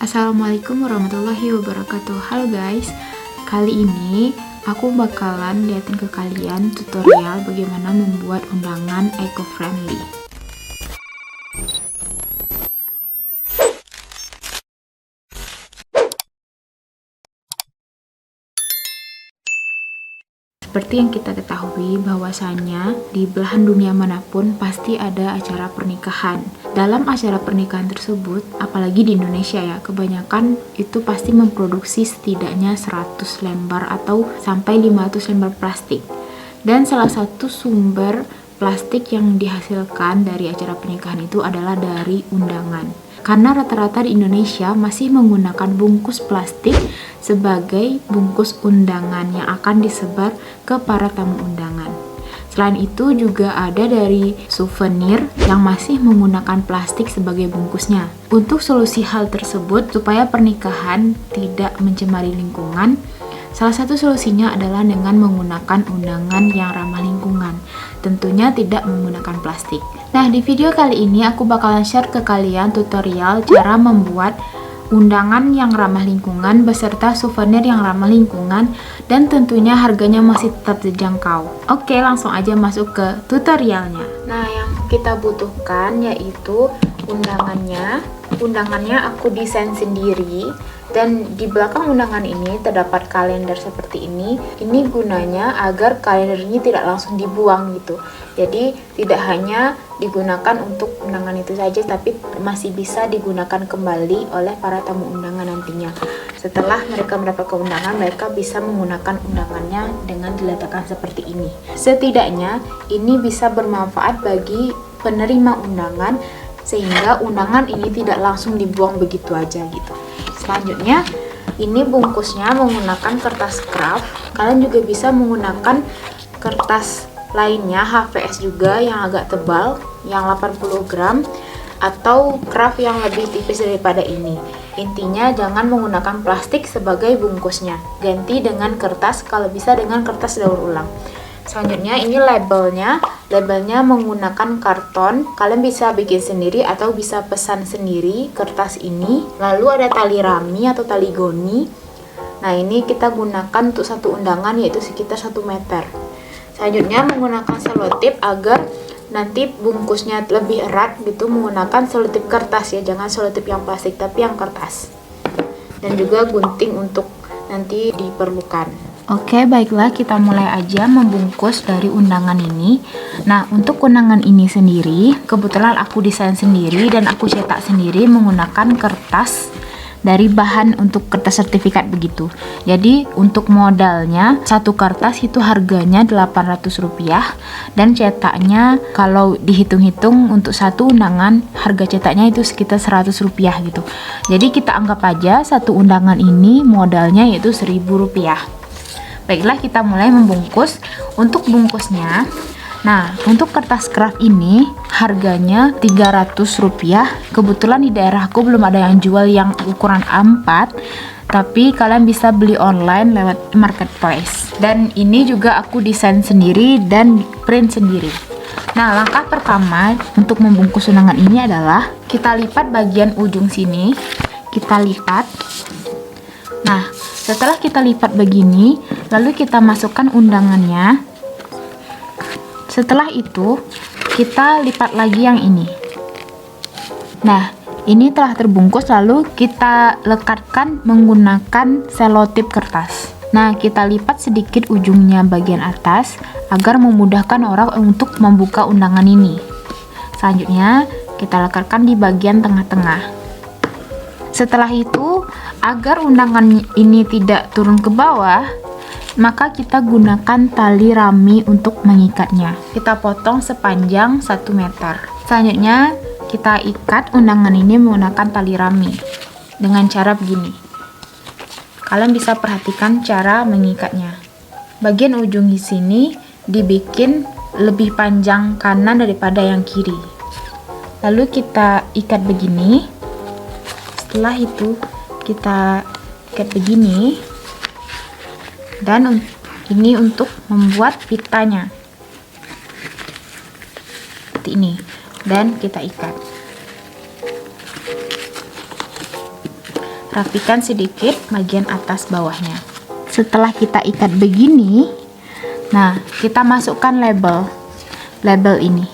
Assalamualaikum warahmatullahi wabarakatuh. Halo guys, kali ini aku bakalan liatin ke kalian tutorial bagaimana membuat undangan eco-friendly. Seperti yang kita ketahui bahwasanya di belahan dunia manapun pasti ada acara pernikahan. Dalam acara pernikahan tersebut, apalagi di Indonesia ya, kebanyakan itu pasti memproduksi setidaknya 100 lembar atau sampai 500 lembar plastik. Dan salah satu sumber plastik yang dihasilkan dari acara pernikahan itu adalah dari undangan. Karena rata-rata di Indonesia masih menggunakan bungkus plastik sebagai bungkus undangan yang akan disebar ke para tamu undangan. Selain itu juga ada dari souvenir yang masih menggunakan plastik sebagai bungkusnya. Untuk solusi hal tersebut supaya pernikahan tidak mencemari lingkungan, salah satu solusinya adalah dengan menggunakan undangan yang ramah lingkungan. Tentunya tidak menggunakan plastik. Nah, di video kali ini aku bakalan share ke kalian tutorial cara membuat undangan yang ramah lingkungan beserta souvenir yang ramah lingkungan, dan tentunya harganya masih tetap terjangkau. Oke, langsung aja masuk ke tutorialnya. Nah, yang kita butuhkan yaitu undangannya. Undangannya aku desain sendiri, dan di belakang undangan ini terdapat kalender seperti ini. Ini gunanya agar kalender ini tidak langsung dibuang gitu. Jadi tidak hanya digunakan untuk undangan itu saja, tapi masih bisa digunakan kembali oleh para tamu undangan nantinya. Setelah mereka mendapatkan undangan, mereka bisa menggunakan undangannya dengan diletakkan seperti ini. Setidaknya ini bisa bermanfaat bagi penerima undangan, sehingga undangan ini tidak langsung dibuang begitu aja gitu. Selanjutnya, ini bungkusnya menggunakan kertas kraft. Kalian juga bisa menggunakan kertas lainnya, HVS juga yang agak tebal, yang 80 gram, atau kraft yang lebih tipis daripada ini. Intinya jangan menggunakan plastik sebagai bungkusnya. Ganti dengan kertas, kalau bisa dengan kertas daur ulang. Selanjutnya ini labelnya menggunakan karton. Kalian bisa bikin sendiri atau bisa pesan sendiri kertas ini. Lalu ada tali rami atau tali goni. Nah, ini kita gunakan untuk satu undangan yaitu sekitar 1 meter. Selanjutnya menggunakan selotip agar nanti bungkusnya lebih erat gitu, menggunakan selotip kertas ya, jangan selotip yang plastik tapi yang kertas. Dan juga gunting untuk nanti diperlukan. Oke, baiklah, kita mulai aja membungkus dari undangan ini. Nah, untuk undangan ini sendiri, kebetulan aku desain sendiri dan aku cetak sendiri menggunakan kertas dari bahan untuk kertas sertifikat begitu. Jadi, untuk modalnya, satu kertas itu harganya Rp800, dan cetaknya kalau dihitung-hitung untuk satu undangan, harga cetaknya itu sekitar Rp100 gitu. Jadi, kita anggap aja satu undangan ini modalnya yaitu Rp1.000. Baiklah, kita mulai membungkus. Untuk bungkusnya, nah, untuk kertas kraft ini harganya Rp300. Kebetulan di daerahku belum ada yang jual yang ukuran A4, tapi kalian bisa beli online lewat marketplace. Dan ini juga aku desain sendiri dan print sendiri. Nah, langkah pertama untuk membungkus undangan ini adalah kita lipat bagian ujung sini. Kita lipat. Nah, setelah kita lipat begini, lalu kita masukkan undangannya. Setelah itu, kita lipat lagi yang ini. Nah, ini telah terbungkus, lalu kita lekatkan menggunakan selotip kertas. Nah, kita lipat sedikit ujungnya bagian atas agar memudahkan orang untuk membuka undangan ini. Selanjutnya, kita lekatkan di bagian tengah-tengah. Setelah itu, agar undangan ini tidak turun ke bawah, maka kita gunakan tali rami untuk mengikatnya. Kita potong sepanjang 1 meter. Selanjutnya, kita ikat undangan ini menggunakan tali rami dengan cara begini. Kalian bisa perhatikan cara mengikatnya. Bagian ujung di sini dibikin lebih panjang kanan daripada yang kiri. Lalu kita ikat begini. Setelah itu kita ikat begini, dan ini untuk membuat pitanya seperti ini, dan kita ikat. rapikan sedikit bagian atas bawahnya. Setelah kita ikat begini, nah kita masukkan label ini.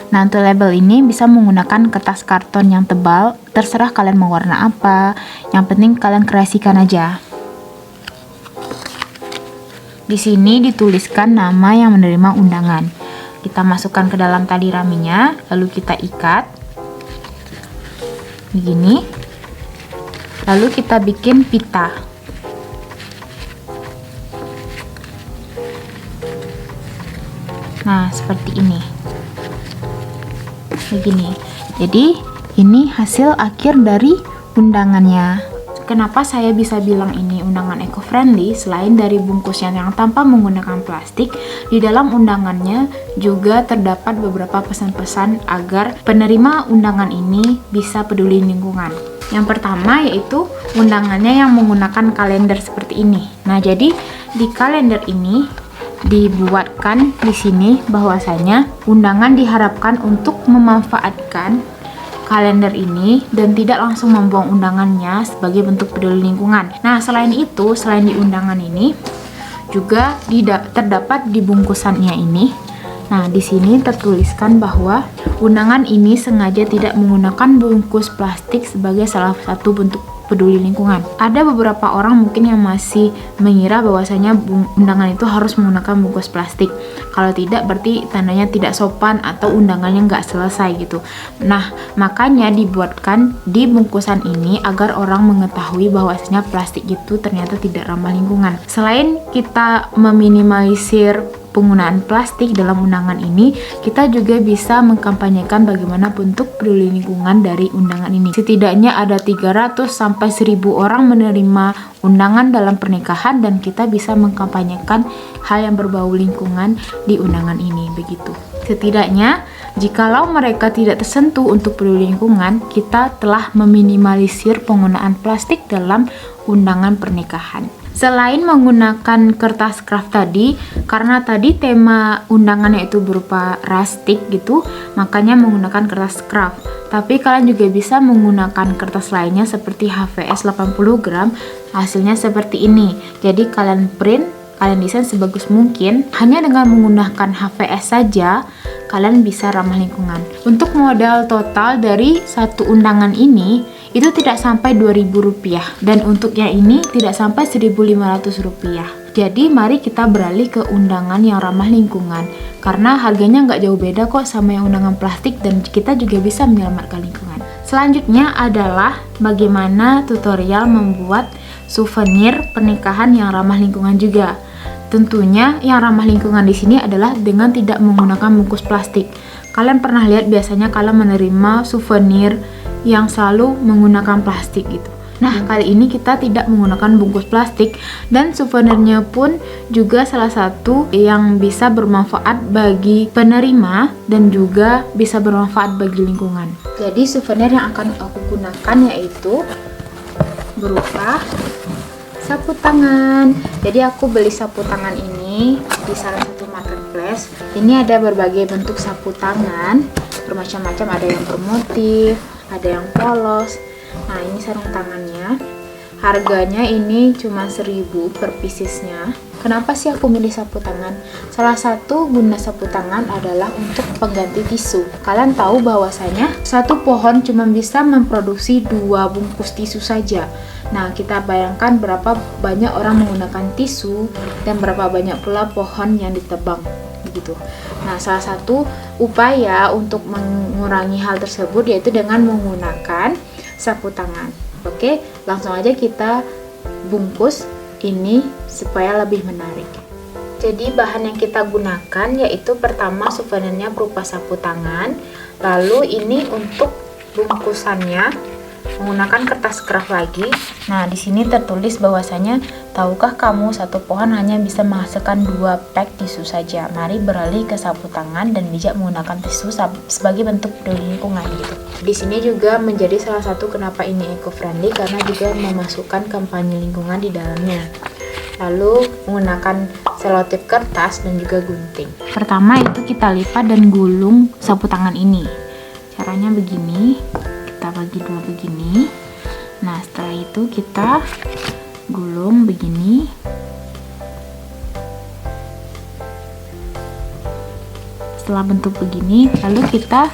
Nah, untuk label ini bisa menggunakan kertas karton yang tebal, terserah kalian mau warna apa, yang penting kalian kreasikan aja. Di sini dituliskan nama yang menerima undangan. Kita masukkan ke dalam tali raminya, lalu kita ikat begini. Lalu kita bikin pita. Nah, seperti ini. Begini. Jadi, ini hasil akhir dari undangannya. Kenapa saya bisa bilang ini undangan eco-friendly? Selain dari bungkusnya yang tanpa menggunakan plastik, di dalam undangannya juga terdapat beberapa pesan-pesan agar penerima undangan ini bisa peduli lingkungan. Yang pertama yaitu undangannya yang menggunakan kalender seperti ini. Nah, jadi di kalender ini dibuatkan di sini bahwasanya undangan diharapkan untuk memanfaatkan kalender ini dan tidak langsung membuang undangannya sebagai bentuk peduli lingkungan. Nah, selain itu, selain di undangan ini juga terdapat di bungkusannya ini. Nah, di sini tertuliskan bahwa undangan ini sengaja tidak menggunakan bungkus plastik sebagai salah satu bentuk peduli lingkungan. Ada beberapa orang mungkin yang masih mengira bahwasanya undangan itu harus menggunakan bungkus plastik. Kalau tidak, berarti tandanya tidak sopan atau undangannya nggak selesai gitu. Nah, makanya dibuatkan di bungkusan ini agar orang mengetahui bahwasanya plastik itu ternyata tidak ramah lingkungan. Selain kita meminimalisir penggunaan plastik dalam undangan ini, kita juga bisa mengkampanyekan bagaimana bentuk peduli lingkungan dari undangan ini. Setidaknya ada 300 sampai 1000 orang menerima undangan dalam pernikahan dan kita bisa mengkampanyekan hal yang berbau lingkungan di undangan ini, begitu. Setidaknya, jikalau mereka tidak tersentuh untuk peduli lingkungan, kita telah meminimalisir penggunaan plastik dalam undangan pernikahan. Selain menggunakan kertas kraft tadi, karena tadi tema undangannya itu berupa rustic gitu, makanya menggunakan kertas kraft. Tapi kalian juga bisa menggunakan kertas lainnya seperti HVS 80 gram, hasilnya seperti ini. Jadi kalian print, kalian desain sebagus mungkin, hanya dengan menggunakan HVS saja, kalian bisa ramah lingkungan. Untuk modal total dari satu undangan ini, itu tidak sampai Rp2.000 dan untuk yang ini tidak sampai Rp1.500. Jadi mari kita beralih ke undangan yang ramah lingkungan karena harganya nggak jauh beda kok sama yang undangan plastik dan kita juga bisa menyelamatkan lingkungan. Selanjutnya adalah bagaimana tutorial membuat souvenir pernikahan yang ramah lingkungan juga. Tentunya yang ramah lingkungan di sini adalah dengan tidak menggunakan bungkus plastik. Kalian pernah lihat biasanya kalian menerima souvenir yang selalu menggunakan plastik gitu. Nah, kali ini kita tidak menggunakan bungkus plastik dan souvenirnya pun juga salah satu yang bisa bermanfaat bagi penerima dan juga bisa bermanfaat bagi lingkungan. Jadi souvenir yang akan aku gunakan yaitu berupa sapu tangan. Jadi aku beli sapu tangan ini di salah satu marketplace. Ini ada berbagai bentuk sapu tangan, bermacam-macam, ada yang bermotif, ada yang polos. Nah, ini sarung tangannya. Harganya ini cuma 1.000 per piecesnya. Kenapa sih aku milih sapu tangan? Salah satu guna sapu tangan adalah untuk pengganti tisu. Kalian tahu bahwasanya satu pohon cuma bisa memproduksi 2 bungkus tisu saja. Nah, kita bayangkan berapa banyak orang menggunakan tisu dan berapa banyak pula pohon yang ditebang begitu. Nah, salah satu upaya untuk mengurangi hal tersebut yaitu dengan menggunakan sapu tangan. Oke, langsung aja kita bungkus ini supaya lebih menarik. Jadi bahan yang kita gunakan yaitu pertama souvenirnya berupa sapu tangan, lalu ini untuk bungkusannya menggunakan kertas kraft lagi. Nah, di sini tertulis bahwasanya tahukah kamu satu pohon hanya bisa menghasilkan 2 pack tisu saja. Mari beralih ke sapu tangan dan bijak menggunakan tisu sebagai bentuk peduli lingkungan gitu. Di sini juga menjadi salah satu kenapa ini eco-friendly karena juga memasukkan kampanye lingkungan di dalamnya. Lalu menggunakan selotip kertas dan juga gunting. Pertama itu kita lipat dan gulung sapu tangan ini. Caranya begini. Kita bagi dua begini. Nah, setelah itu kita gulung begini. Setelah bentuk begini, lalu kita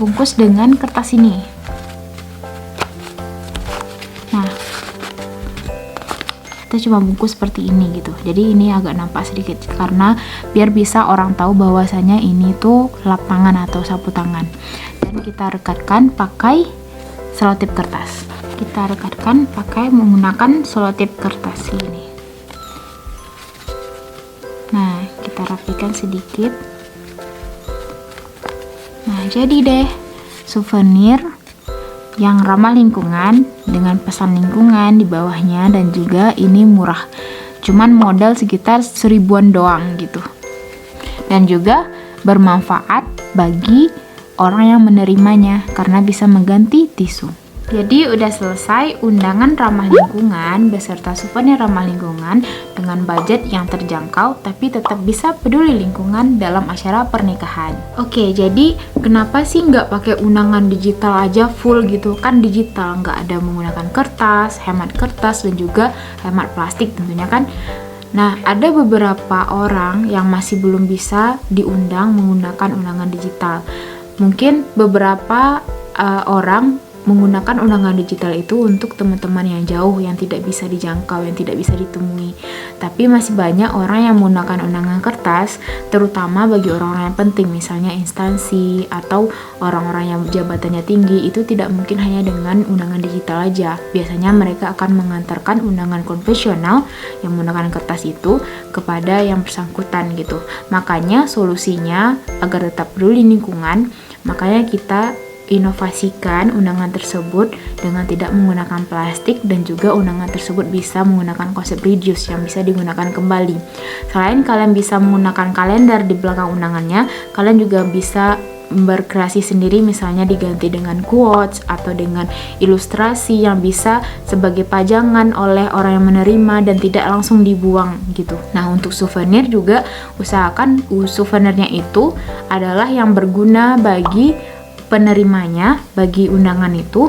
bungkus dengan kertas ini. Nah, kita cuma bungkus seperti ini gitu. Jadi ini agak nampak sedikit karena biar bisa orang tahu bahwasanya ini tuh lap tangan atau sapu tangan. Dan kita rekatkan pakai selotip kertas. Kita rekatkan pakai menggunakan selotip kertas ini. Nah, kita rapikan sedikit. Nah, jadi deh souvenir yang ramah lingkungan dengan pesan lingkungan di bawahnya, dan juga ini murah. Cuman modal sekitar 1000-an doang gitu. Dan juga bermanfaat bagi orang yang menerimanya karena bisa mengganti tisu. Jadi udah selesai undangan ramah lingkungan beserta souvenir ramah lingkungan dengan budget yang terjangkau tapi tetap bisa peduli lingkungan dalam acara pernikahan. Oke, jadi kenapa sih nggak pakai undangan digital aja full gitu? Kan digital, nggak ada menggunakan kertas, hemat kertas dan juga hemat plastik tentunya kan. Nah, ada beberapa orang yang masih belum bisa diundang menggunakan undangan digital. Mungkin beberapa orang menggunakan undangan digital itu untuk teman-teman yang jauh, yang tidak bisa dijangkau, yang tidak bisa ditemui. Tapi masih banyak orang yang menggunakan undangan kertas, terutama bagi orang-orang yang penting, misalnya instansi atau orang-orang yang jabatannya tinggi. Itu tidak mungkin hanya dengan undangan digital aja. Biasanya mereka akan mengantarkan undangan konvensional yang menggunakan kertas itu kepada yang bersangkutan gitu. Makanya solusinya agar tetap peduli lingkungan, makanya kita inovasikan undangan tersebut dengan tidak menggunakan plastik, dan juga undangan tersebut bisa menggunakan konsep reduce yang bisa digunakan kembali. Selain kalian bisa menggunakan kalender di belakang undangannya, kalian juga bisa berkreasi sendiri, misalnya diganti dengan quotes atau dengan ilustrasi yang bisa sebagai pajangan oleh orang yang menerima dan tidak langsung dibuang gitu. Nah, untuk souvenir juga usahakan souvenirnya itu adalah yang berguna bagi penerimanya, bagi undangan itu,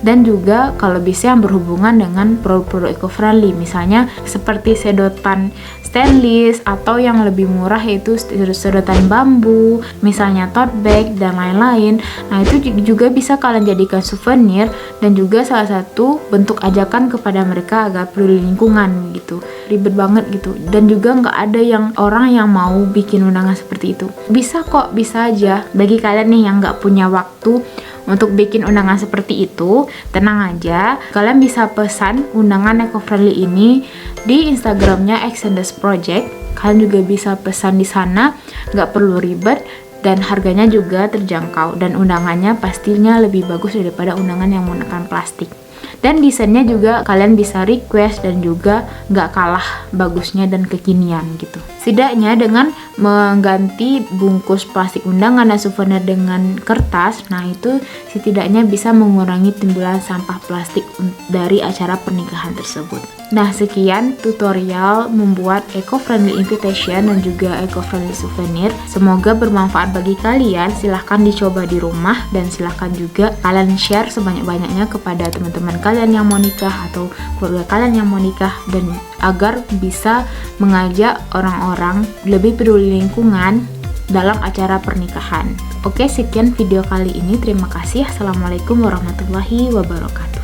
dan juga kalau bisa yang berhubungan dengan produk-produk eco-friendly, misalnya seperti sedotan stainless atau yang lebih murah yaitu sedotan bambu, misalnya tote bag dan lain-lain. Nah, itu juga bisa kalian jadikan souvenir dan juga salah satu bentuk ajakan kepada mereka agar peduli lingkungan gitu. Ribet banget gitu, dan juga nggak ada yang orang yang mau bikin undangan seperti itu. Bisa kok, bisa aja. Bagi kalian nih yang nggak punya waktu untuk bikin undangan seperti itu, tenang aja, kalian bisa pesan undangan eco-friendly ini di Instagramnya Extenders Project. Kalian juga bisa pesan di sana, nggak perlu ribet, dan harganya juga terjangkau, dan undangannya pastinya lebih bagus daripada undangan yang menggunakan plastik. Dan desainnya juga kalian bisa request dan juga nggak kalah bagusnya dan kekinian gitu. Setidaknya dengan mengganti bungkus plastik undangan dan souvenir dengan kertas, nah itu setidaknya bisa mengurangi timbulan sampah plastik dari acara pernikahan tersebut. Nah, sekian tutorial membuat eco-friendly invitation dan juga eco-friendly souvenir. Semoga bermanfaat bagi kalian. Silahkan dicoba di rumah dan silahkan juga kalian share sebanyak-banyaknya kepada teman-teman kalian yang mau nikah atau keluarga kalian yang mau nikah, dan agar bisa mengajak orang-orang lebih peduli lingkungan dalam acara pernikahan. Oke, sekian video kali ini. Terima kasih. Assalamualaikum warahmatullahi wabarakatuh.